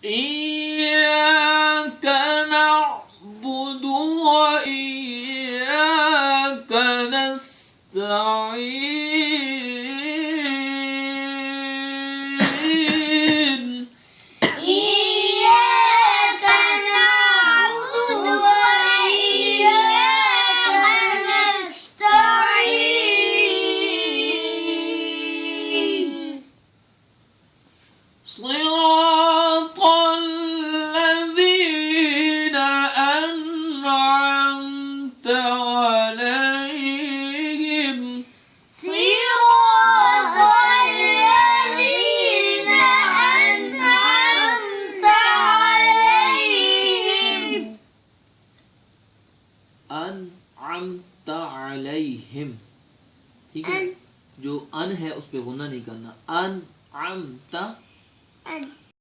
إياك نعبد وإياك نستعين إياك نعبد وإياك نستعين صراط الذين أنعمت عليهم صراط الذين أنعمت عليهم أنعمت عليهم ठीक है जो अन है उस पे गुन्ना नहीं करना अनअमता